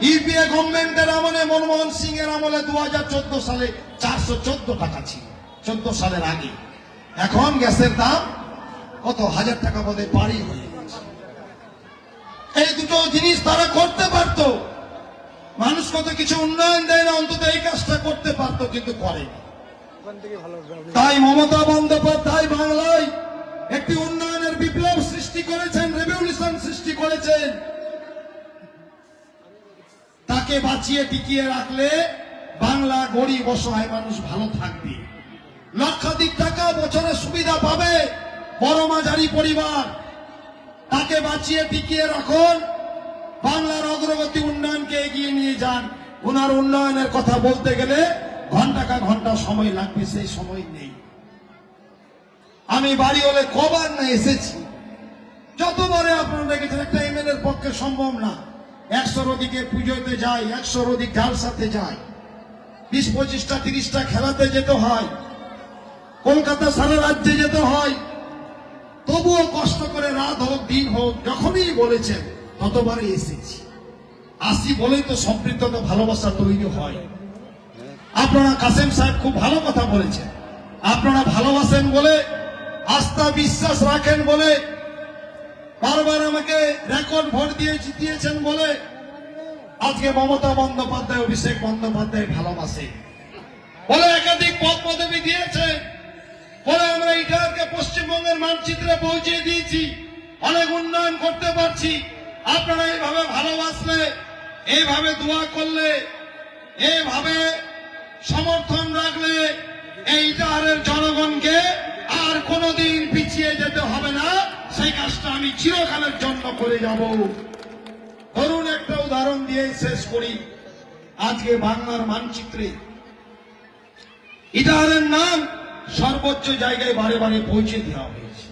ইউপিএ গভর্নমেন্টের আমলে, মনমোহন সিং এর আমলে 2014 সালে 414 টাকা ছিল, 14 সালের আগে। এখন গ্যাসের দাম কত? 1000 টাকা বোধ হয় পারি হয়ে গেছে। এই দুটো জিনিস তারা করতে পারতো, মানুষ কত কিছু উন্নয়ন দেয় না, অন্তত এই কাজটা করতে পারতো, কিন্তু করে। তাই মমতা বন্দ্যোপাধ্যায় বাংলায় একটি উন্নয়নের বিপ্লব সৃষ্টি করেছেন, রেভলিউশন সৃষ্টি করেছেন। তাকে বাঁচিয়ে টিকিয়ে রাখলে বাংলা গরিব অসহায় মানুষ ভালো থাকবে, লক্ষাধিক টাকা বছরে সুবিধা পাবে বড় মাঝারি পরিবার। তাকে বাঁচিয়ে টিকিয়ে রাখুন, বাংলার অগ্রগতি উন্নয়নকে এগিয়ে নিয়ে যান। ওনার উন্নয়নের কথা বলতে গেলে ঘন্টা ঘন্টা সময় লাগবে, সেই সময় নেই। আমি বাড়ি হলে কবার না এসেছি, যতবারে আপনারা দেখেছেন। একটা এমএলএ এর পক্ষে সম্ভব না 100-র অধিকে পুজোতে যায়, 100-র অধিক জালসাতে যায়, 20-25টা 30টা খেলাতে যেতে হয়, কলকাতা সারা রাজ্যে যেতে হয়। তবুও কষ্ট করে রাত হোক দিন হোক যখনই বলেছেন ততবারে এসেছি। আসি বলেই তো সম্পৃক্ততা, ভালোবাসা তৈরি হয়। আপনারা কাসেম সাহেব খুব ভালো কথা বলেছেন, আপনারা ভালোবাসেন বলে, আস্থা বিশ্বাস রাখেন বলে, বারবার আমাকে রেকর্ড ভোট দিয়ে জিতিয়েছেন বলে আজকে মমতা বন্দ্যোপাধ্যায়, অভিষেক বন্দ্যোপাধ্যায় ভালোবাসে বলে একাধিক পদ পদবি দিয়েছে বলে আমরা ইটারকে পশ্চিমবঙ্গের মানচিত্রে পৌঁছে দিয়েছি, অনেক উন্নয়ন করতে পারছি। আপনারা এইভাবে ভালোবাসলে, এইভাবে দোয়া করলে, এইভাবে সমর্থন রাখলে এই ইটারের জনগণকে আর কোনোদিন পিছিয়ে যেতে হবে না। সেই কাজটা আমি চিরকালের জন্য করে যাব। ধরুন একটা উদাহরণ দিয়ে শেষ করি। আজকে বাংলার মানচিত্রে ইটারের নাম সর্বোচ্চ জায়গায় বারে বারে পৌঁছে দেওয়া হয়েছে।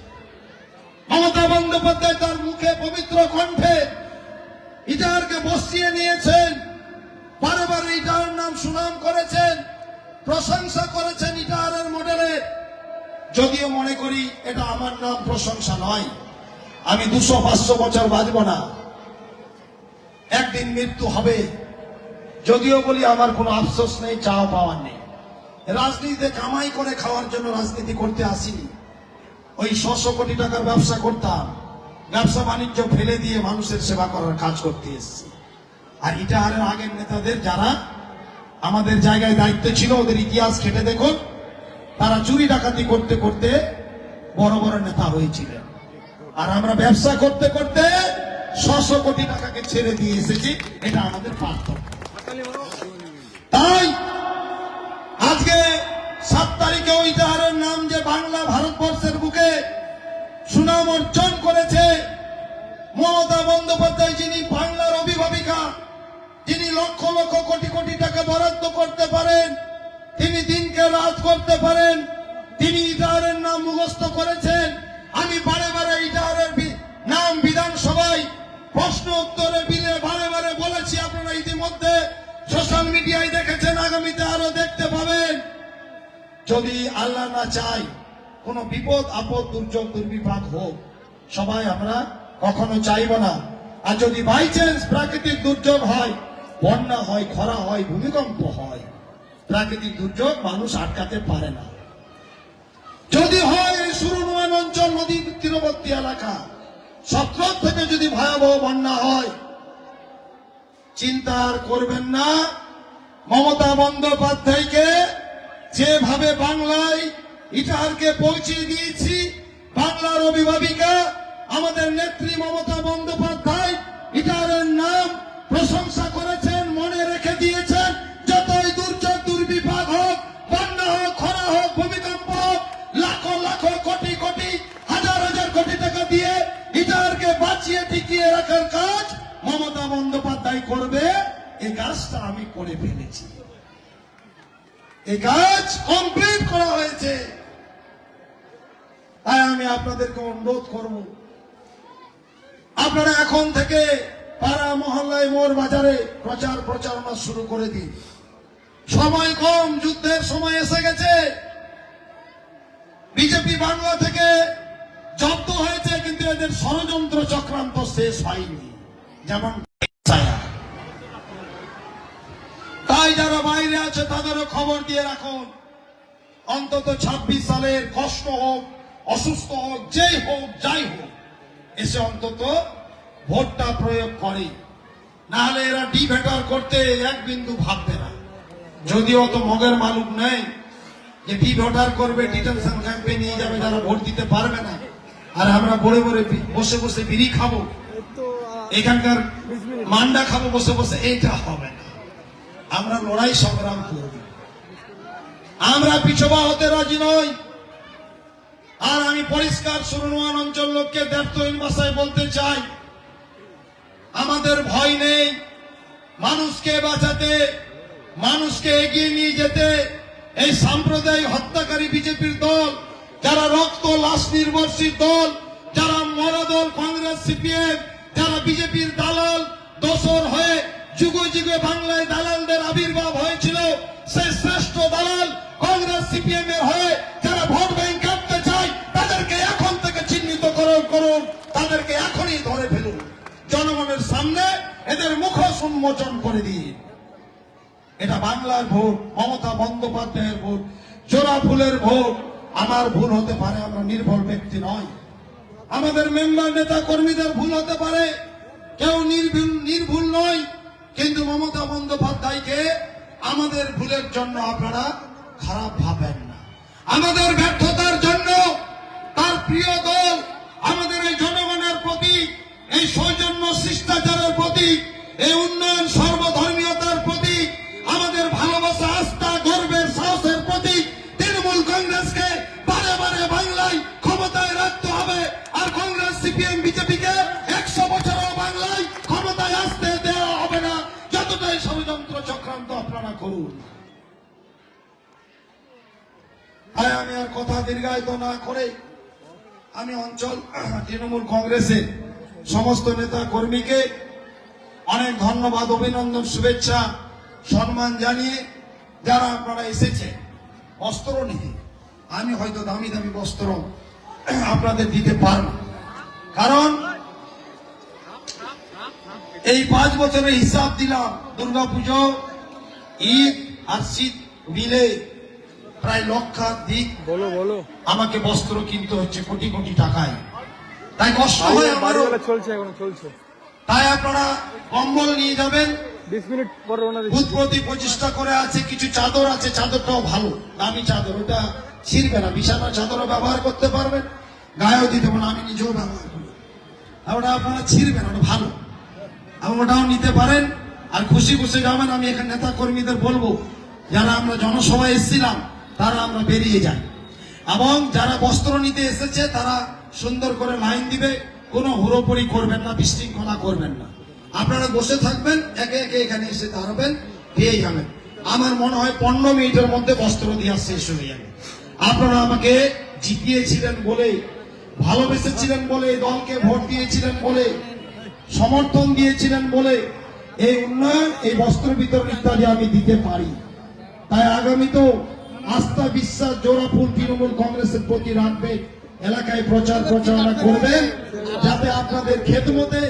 মমতা বন্দ্যোপাধ্যায় তার মুখে পবিত্র কণ্ঠে ইটারকে বসিয়ে নিয়েছেন, বারে বারে ইটারের নাম সুনাম করেছেন, প্রশংসা করেছেন ইটারের মডেলের। যদিও মনে করি এটা আমার নাম প্রশংসা নয়, আমি 200-500 বছর বাঁচব না, একদিন মৃত্যু হবে। যদিও বলি আমার কোনো আফসোস নেই, চাওয়া পাওয়ার নেই। রাজনীতিতে কামাই করে খাওয়ার জন্য রাজনীতি করতে আসিনি। ওই 100 কোটি টাকার ব্যবসা করতাম, ব্যবসা বাণিজ্য ফেলে দিয়ে মানুষের সেবা করার কাজ করতে এসেছি। আর ইটাহারের আগের নেতাদের যারা আমাদের জায়গায় দায়িত্ব ছিল, ওদের ইতিহাস ঘেটে দেখুন, তারা চুরি ডাকাতি করতে করতে বড় বড় নেতা হয়েছিলেন। আর আমরা ব্যবসা করতে করতে 100 কোটি টাকাকে ছেড়ে দিয়ে এসেছি। এটা আমাদের পার্থক্য। তাই আজকে 7 তারিখে ইটাহারের নাম যে বাংলা ভারতবর্ষের বুকে সুনাম অর্জন করেছে, মমতা বন্দ্যোপাধ্যায় যিনি বাংলার অভিভাবিকা, যিনি লক্ষ লক্ষ কোটি কোটি টাকা বরাদ্দ করতে পারেন, তিনি দিনকে রাত করতে পারেন, তিনি ইটাহারের নাম মুখস্থ করেছেন। আমি বারে বারে ইটাহারের নাম বিধানসভায় প্রশ্ন উত্তরে বিলে বারে বারে বলেছি, আপনারা ইতিমধ্যে সোশ্যাল মিডিয়ায় দেখেছেন, আগামীতে আরো দেখতে পাবেন। যদি আল্লাহ না চায় কোনো বিপদ আপদ দুর্যোগ দুর্বিপাক হোক, সবাই আমরা কখনো চাইব না। আর যদি বাই চান্স প্রাকৃতিক দুর্যোগ হয়, বন্যা হয়, খরা হয়, ভূমিকম্প হয়, প্রাকৃতিক দুর্যোগ মানুষ আটকাতে পারে না। যদি হয় সুরনুমান অঞ্চল, নদী তীরবর্তী এলাকা, সত্তর থেকে যদি ভয়াবহ বন্যা হয়, চিন্তা আর করবেন না। মমতা বন্দ্যোপাধ্যায়কে যেভাবে বাংলায় ইটাহারকে পৌঁছে দিয়েছি, বাংলার অভিভাবিকা আমাদের নেত্রী মমতা বন্দ্যোপাধ্যায় ইটাহারের নাম প্রশংসা করেছেন, মনে রেখে দিয়েছেন। যতই দুর্যোগ দুর্বিপাক করবে এই কাজটা আমি করে ফেলেছি। এই কাজ কমপ্লিট করা হয়েছে। তাই আমি আপনাদেরকে অনুরোধ করব, আপনারা এখন থেকে পাড়া মহল্লায় মোড় বাজারে প্রচার প্রচারণা শুরু করে দিন। সময় কম, যুদ্ধের সময় এসে গেছে। বিজেপি বাংলা থেকে জব্দ হয়েছে, কিন্তু এদের ষড়যন্ত্র চক্রান্ত শেষ হয়নি, যেমন তাই যারা বাইরে আছে তাদেরও খবর দিয়ে রাখুন, অন্তত 26 সালের কষ্ট হোক, অসুস্থ হোক, যেই হোক যাই হোক, এসে অন্তত ভোটটা প্রয়োগ করে। না হলে এরা ডিভেটার করতে এক বিন্দু ভাববে না। যদিও তো মগের মালুক নেই যে ডিভেটার করবে, ডিটেনশন ক্যাম্পে নিয়ে যাবে যারা ভোট দিতে পারবে না, আর আমরা বড়ে বড়ে বসে বসে বিড়ি খাবো, এখানকার মান্ডা খাবো বসে বসে, এইটা হবে না। আমরা লড়াই সংগ্রাম করব, আমরা পিছপা হতে রাজি নই। আর আমি পরিষ্কার সুরনুয়ান অঞ্চল লোককে ব্যর্থহীন ভাষায় বলতে চাই, আমাদের ভয় নেই। মানুষকে বাঁচাতে, মানুষকে এগিয়ে নিয়ে যেতে এই সাম্প্রদায়িক হত্যাকারী বিজেপির দল, যারা রক্ত লাশ নির্ভরশীল দল, যারা মরা দল কংগ্রেস সিপিএম, যারা বিজেপির দালাল দোসর হয়ে যুগে যুগে বাংলায় দালালদের আবির্ভাব হয়েছিল, সেই শ্রেষ্ঠ দালাল কংগ্রেস সিপিএম এর হয়ে যারা ভোট ব্যাংক কাটতে চায়, তাদেরকে এখন থেকে চিহ্নিত করুন, তাদেরকে এখনই ধরে ফেলুন, জনগণের সামনে এদের মুখ উন্মোচন করে দিন। এটা বাংলার ভোট, মমতা বন্দ্যোপাধ্যায়ের ভোট, জোড়া ফুলের ভোট। আমার ভুল হতে পারে, আমরা নির্ভুল ব্যক্তি নয়। আমাদের মেম্বার নেতা কর্মীদের ভুল হতে পারে, কেউ নির্ভুল নয়, কিন্তু মমতা বন্দ্যোপাধ্যায়কে আমাদের ভুলের জন্য আপনারা খারাপ ভাবেন না। আমাদের ব্যর্থতার জন্য তার প্রিয় দল আমাদের এই জনগণের প্রতি, এই সৌজন্য শিষ্টাচারের প্রতি, এই উন্নয়ন সর্বধর্মীয়তার প্রতি, আমাদের ভালোবাসা, আস্থা, গর্বের সাহসের প্রতি তৃণমূল কংগ্রেসকে বারে বারে বাংলায় ক্ষমতায় রাখতে হবে। আর কংগ্রেস সিপিএম বিজেপিকে 100 বছরও বাংলায় ক্ষমতায় আসতে দেওয়া হবে না, যতটাই ষড়যন্ত্র চক্রান্ত আপনারা করুন। তাই আমি আর কথা দীর্ঘায়িত না করে আমি অঞ্চল তৃণমূল কংগ্রেসের সমস্ত নেতা কর্মীকে অনেক ধন্যবাদ, অভিনন্দন, শুভেচ্ছা, সম্মান জানিয়ে যারা আপনারা এসেছে বস্ত্র নিতে, আমি হয়তো দামি দামি বস্ত্র আপনাদের দিতে পারব, কারণ এই 5 বছরের হিসাব দিলাম, দুর্গাপুজো, ঈদ আর শীত মিলে প্রায় লক্ষাধিক আমাকে বস্ত্র কিনতে হচ্ছে কোটি কোটি টাকায়। তাই কষ্ট হয় আমারও, চলছে। তাই আপনারা কম্বল নিয়ে যাবেন। 20 মিনিট পর বুথ প্রতি 25টা করে আছে, কিছু চাদর আছে, চাদরটাও ভালো দামি চাদর, ওটা ছিঁড়বে না, বিছানা চাদরও ব্যবহার করতে পারবেন, গায়েও দিতে পারেন, আমি নিজেও ব্যবহার করি, ওটা আপনারা ছিঁড়বেন, ওটা ভালো, এবং ওটাও নিতে পারেন। আর খুশি খুশি যাবেন। আমি এখানে নেতা কর্মীদের বলবো, যারা আমরা জনসভায় এসেছিলাম তারা আমরা বেরিয়ে যাই, এবং যারা বস্ত্র নিতে এসেছে তারা সুন্দর করে লাইন দিবে, কোনো হুড়োপুড়ি করবেন না, বিশৃঙ্খলা করবেন না, আপনারা বসে থাকবেন, একে একে এখানে এসে দাঁড়াবেন, পেয়ে যাবেন। আমার মনে হয় 15 মিনিটের মধ্যে বস্ত্র দেওয়া শেষ হয়ে যাবে। আপনারা আমাকে জিতিয়েছিলেন বলে, ভালোবেসেছিলেন বলে, দলকে ভোট দিয়েছিলেন বলে, সমর্থন দিয়েছিলেন বলে এই উন্নয়ন, এই বস্ত্র বিতরণ ইত্যাদি আমি দিতে পারি। তাই আগামী তো আস্থা, বিশ্বাস, জোড়া ফুল তৃণমূল কংগ্রেসের প্রতি রাখবে, এলাকায় প্রচার প্রচারণা করবেন, যাতে আপনাদের খেদমতে,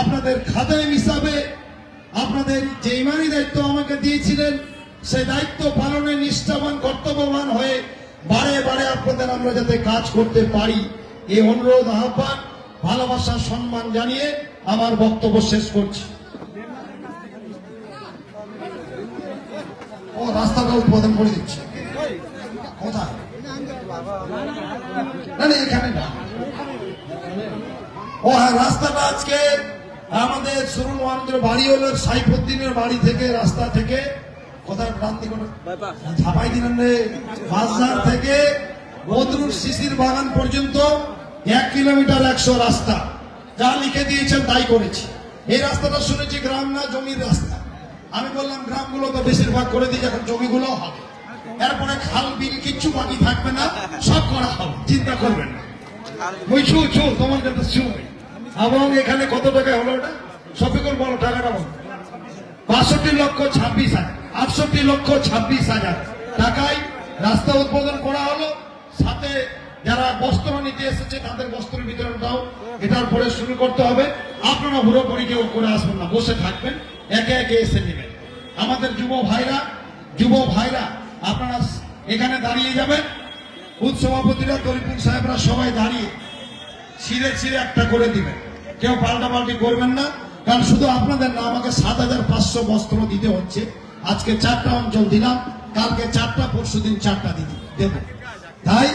আপনাদের খাতায় হিসাবে আপনাদের যে ইমানি দায়িত্ব আমাকে দিয়েছিলেন, সেই দায়িত্ব পালনে নিষ্ঠাবান, কর্তব্যবান হয়ে বারে বারে আপনাদের আমরা যাতে কাজ করতে পারি, এই অনুরোধ, আহ্বান, ভালোবাসা, সম্মান জানিয়ে আমার বক্তব্য শেষ করছি। ও রাস্তাটা উদ্বোধন করে দিচ্ছে, কোথায়? না এখানে না। ও হ্যাঁ, রাস্তাটা আজকে আমাদের সুরুনওয়ানদের বাড়ি হলো সাইফুদ্দিনের বাড়ি থেকে, রাস্তা থেকে কোথায় ক্রান্তি করে ছাপাই দিলেন রে, বাজার থেকে বদরুল শিশির বাগান পর্যন্ত 1 কিলোমিটার 100 রাস্তা, যা লিখে দিয়েছেন তাই করেছি। এই রাস্তাটা শুনেছি গ্রাম না জমির রাস্তা। আমি বললাম গ্রামগুলো তো বেশিরভাগ করে দিই, এখন জমিগুলো হবে, এরপরে খাল বিল কিচ্ছু বাকি থাকবে না, সব করা হবে, চিন্তা করবেন না। ওই ছু ছু তোমার কাছে ছু। এবং এখানে কত টাকা হলো ওটা শফিকুল বলো টাকাটা বলো। 62,26,000 68,26,000 টাকায় রাস্তা উদ্বোধন করা হলো। সাথে যারা বস্ত্র নিতে এসেছে তাদের বস্ত্র বিতরণটাও এটার পরে শুরু করতে হবে। আপনারা পুরোপুরি কেউ করে আসবেন না, বসে থাকবেন, একে একে এসে নেবেন। আমাদের যুব ভাইরা আপনারা এখানে দাঁড়িয়ে যাবেন। বুথ সভাপতিরা তরিকুল সাহেবরা সবাই দাঁড়িয়ে ছিঁড়ে একটা করে দিবেন, কেউ পাল্টাপাল্টি করবেন না। কারণ শুধু আপনাদের না, আমাকে 7,500 বস্ত্র দিতে হচ্ছে। আজকে 4টা অঞ্চল দিলাম, কালকে 4টা, পরশুদিন 4টা দেব। তাই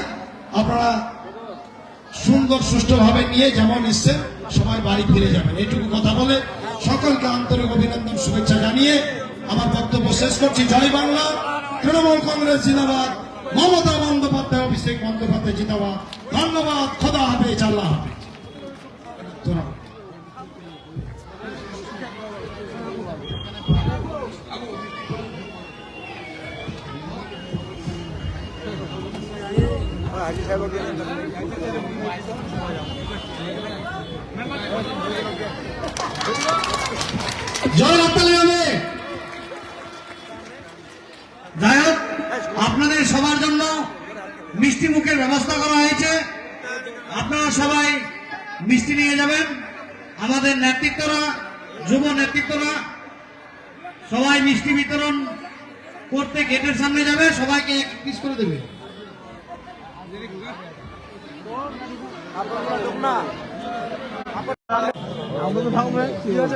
আপনারা সুন্দর সুষ্ঠুভাবে নিয়ে যেমন এসছেন সবাই বাড়ি ফিরে যাবেন, এইটুকু কথা বলে সকলকে আন্তরিক অভিনন্দন শুভেচ্ছা জানিয়ে আমার বক্তব্য শেষ করছি। জয় বাংলা, তৃণমূল কংগ্রেস জিন্দাবাদ, মমতা বন্দ্যোপাধ্যায়, অভিষেক বন্দ্যোপাধ্যায় জিন্দাবাদ। ধন্যবাদ, খোদা হাফেজ, আল্লাহ হাফেজ। জয় হাততালি হবে। যাই হোক, আপনাদের সবার জন্য মিষ্টি মুখের ব্যবস্থা করা হয়েছে। আপনারা সবাই মিষ্টি নিয়ে যাবেন। আমাদের নেতৃত্বরা, যুব নেতৃত্বরা সবাই মিষ্টি বিতরণ করতে গেটের সামনে যাবে, সবাইকে এক পিস করে দেবে।